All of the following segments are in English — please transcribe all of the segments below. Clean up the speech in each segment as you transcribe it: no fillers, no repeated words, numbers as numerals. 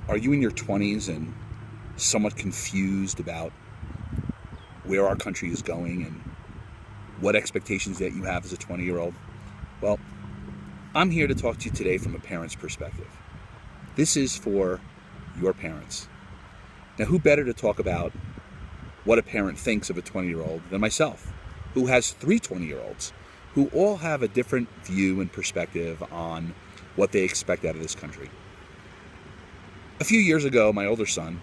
Are you in your 20s and somewhat confused about where our country is going and what expectations that you have as a 20-year-old? Well, I'm here to talk to you today from a parent's perspective. This is for your parents. Now, who better to talk about what a parent thinks of a 20-year-old than myself, who has 3 20-year-olds, who all have a different view and perspective on what they expect out of this country. A few years ago, my older son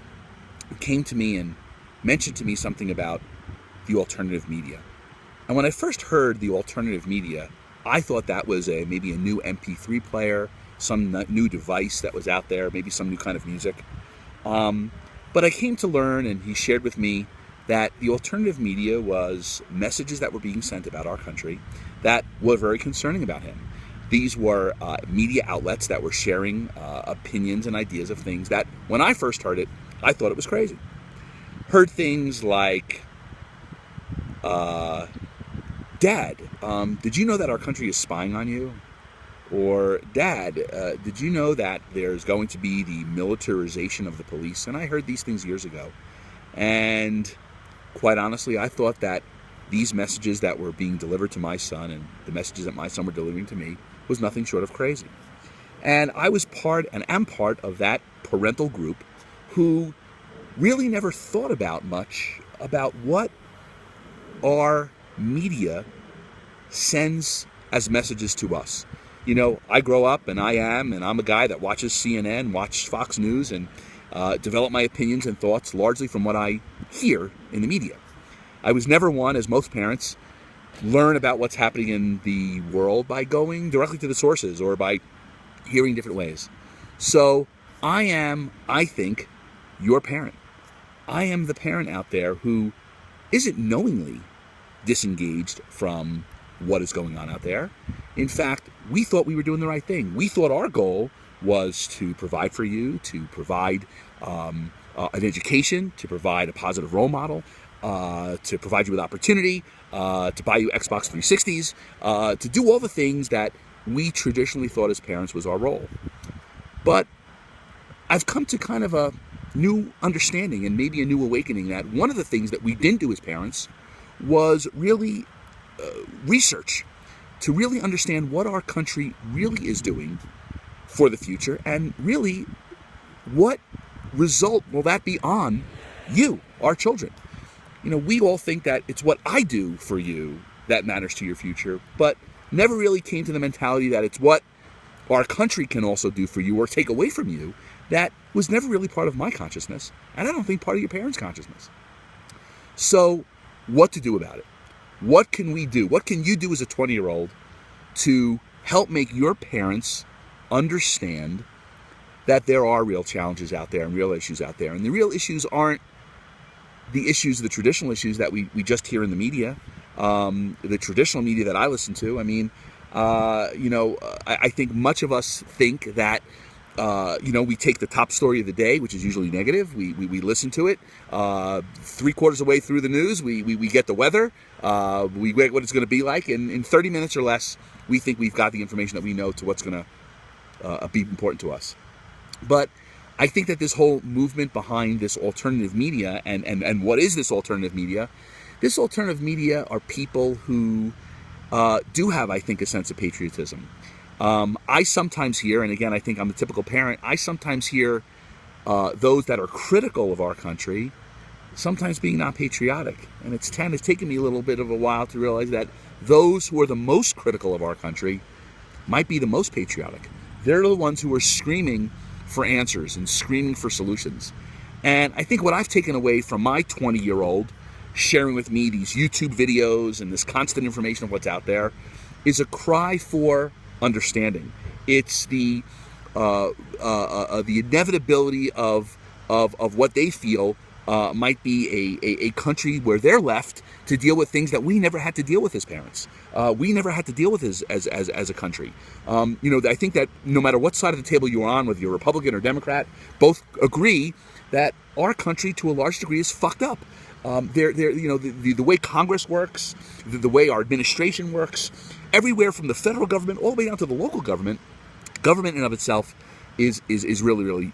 came to me and mentioned to me something about the alternative media. And when I first heard the alternative media, I thought that was maybe a new MP3 player, some new device that was out there, maybe some new kind of music. But I came to learn, and he shared with me, that the alternative media was messages that were being sent about our country that were very concerning about him. These were media outlets that were sharing opinions and ideas of things that, when I first heard it, I thought it was crazy. Heard things like, Dad, did you know that our country is spying on you? Or, Dad, did you know that there's going to be the militarization of the police? And I heard these things years ago. And quite honestly, I thought that these messages that were being delivered to my son and the messages that my son were delivering to me was nothing short of crazy. And I was part and am part of that parental group who really never thought about much about what our media sends as messages to us. You know, I grow up and I'm a guy that watches CNN, watches Fox News, and develop my opinions and thoughts largely from what I hear in the media. I was never one, as most parents, learn about what's happening in the world by going directly to the sources or by hearing different ways. So I think, your parent. I am the parent out there who isn't knowingly disengaged from what is going on out there. In fact, we thought we were doing the right thing. We thought our goal was to provide for you, to provide an education, to provide a positive role model, to provide you with opportunity, to buy you Xbox 360s, to do all the things that we traditionally thought as parents was our role. But I've come to kind of a new understanding and maybe a new awakening that one of the things that we didn't do as parents was really research to really understand what our country really is doing for the future, and really what result will that be on you, our children. You know, we all think that it's what I do for you that matters to your future, but never really came to the mentality that it's what our country can also do for you or take away from you. That was never really part of my consciousness, and I don't think part of your parents' consciousness. So, what to do about it? What can we do? What can you do as a 20-year-old to help make your parents understand that there are real challenges out there and real issues out there? And the real issues aren't the issues, the traditional issues that we just hear in the media, the traditional media that I listen to. I mean, I think much of us think that we take the top story of the day, which is usually negative. We listen to it. 3/4 of the way through the news, we get the weather. We get what it's going to be like. And in 30 minutes or less, we think we've got the information that we know to what's going to be important to us. But I think that this whole movement behind this alternative media and what is this alternative media? This alternative media are people who do have, I think, a sense of patriotism. I sometimes hear, and again, I think I'm the typical parent, I sometimes hear those that are critical of our country sometimes being not patriotic. And it's taken me a little bit of a while to realize that those who are the most critical of our country might be the most patriotic. They're the ones who are screaming for answers and screaming for solutions. And I think what I've taken away from my 20-year-old sharing with me these YouTube videos and this constant information of what's out there is a cry for understanding. It's the inevitability of what they feel might be a country where they're left to deal with things that we never had to deal with as parents. We never had to deal with as a country. I think that no matter what side of the table you're on, whether you're Republican or Democrat, both agree that our country, to a large degree, is fucked up. The way Congress works, the way our administration works, everywhere from the federal government all the way down to the local government in and of itself is really, really,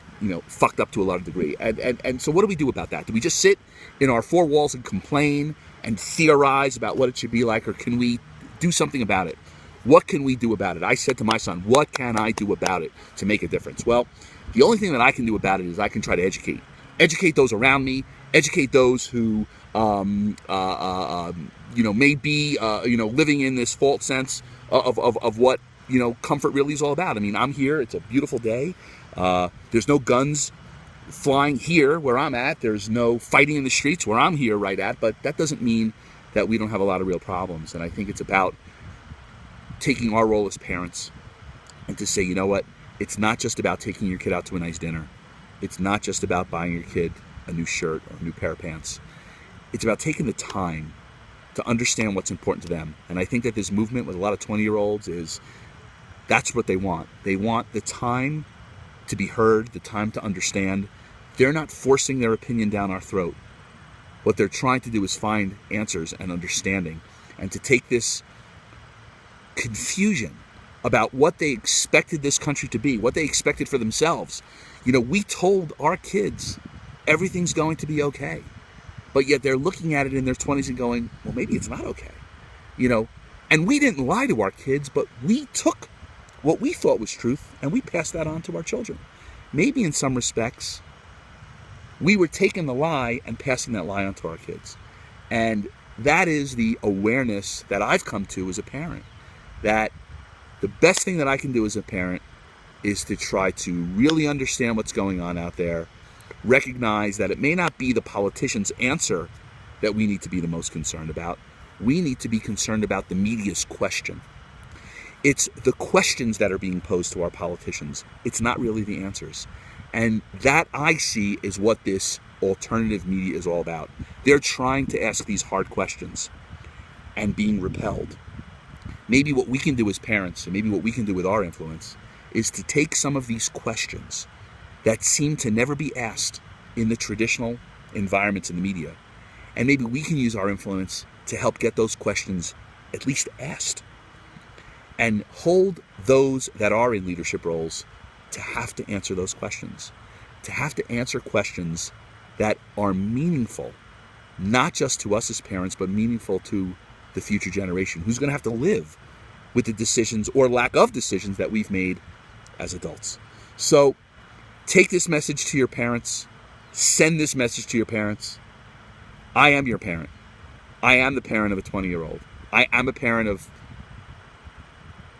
fucked up to a large degree. And so what do we do about that? Do we just sit in our four walls and complain and theorize about what it should be like, or can we do something about it? What can we do about it? I said to my son, what can I do about it to make a difference? Well, the only thing that I can do about it is I can try to educate those around me, educate those who may be living in this false sense of what comfort really is all about. I mean, I'm here. It's a beautiful day. There's no guns flying here where I'm at. There's no fighting in the streets where I'm here right at. But that doesn't mean that we don't have a lot of real problems. And I think it's about taking our role as parents and to say, you know what? It's not just about taking your kid out to a nice dinner. It's not just about buying your kid a new shirt or a new pair of pants. It's about taking the time to understand what's important to them. And I think that this movement with a lot of 20-year-olds that's what they want. They want the time to be heard, the time to understand. They're not forcing their opinion down our throat. What they're trying to do is find answers and understanding, and to take this confusion about what they expected this country to be, what they expected for themselves. We told our kids everything's going to be okay, but yet they're looking at it in their 20s and going, well, maybe it's not okay. And we didn't lie to our kids, but we took what we thought was truth and we passed that on to our children. Maybe in some respects, we were taking the lie and passing that lie on to our kids. And that is the awareness that I've come to as a parent, that the best thing that I can do as a parent is to try to really understand what's going on out there, recognize that it may not be the politician's answer that we need to be the most concerned about. We need to be concerned about the media's question. It's the questions that are being posed to our politicians. It's not really the answers. And that, I see, is what this alternative media is all about. They're trying to ask these hard questions and being repelled. Maybe what we can do as parents, and maybe what we can do with our influence, is to take some of these questions that seem to never be asked in the traditional environments in the media, and maybe we can use our influence to help get those questions at least asked, and hold those that are in leadership roles to have to answer those questions, to have to answer questions that are meaningful, not just to us as parents, but meaningful to the future generation who's going to have to live with the decisions or lack of decisions that we've made as adults. So take this message to your parents. Send this message to your parents. I am your parent. I am the parent of a 20-year-old. I am a parent of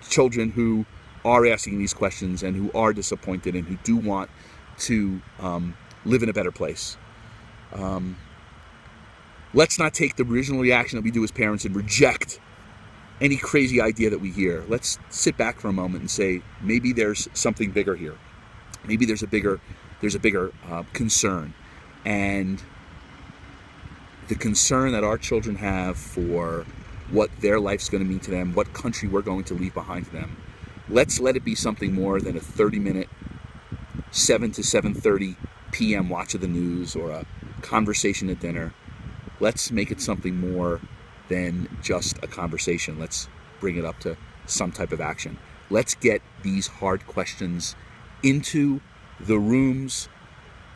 children who are asking these questions and who are disappointed and who do want to live in a better place. Let's not take the original reaction that we do as parents and reject any crazy idea that we hear. Let's sit back for a moment and say, maybe there's something bigger here. Maybe there's a bigger concern. And the concern that our children have for what their life's going to mean to them, what country we're going to leave behind to them. Let's let it be something more than a 30-minute, 7 to 7:30 p.m. watch of the news or a conversation at dinner. Let's make it something more than just a conversation. Let's bring it up to some type of action. Let's get these hard questions into the rooms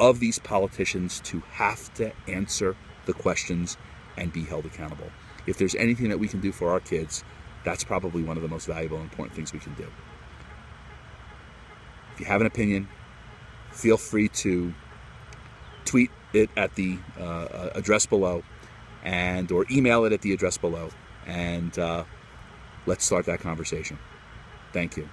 of these politicians to have to answer the questions and be held accountable. If there's anything that we can do for our kids, that's probably one of the most valuable and important things we can do. If you have an opinion, feel free to tweet it at the address below, or email it at the address below, and let's start that conversation. Thank you.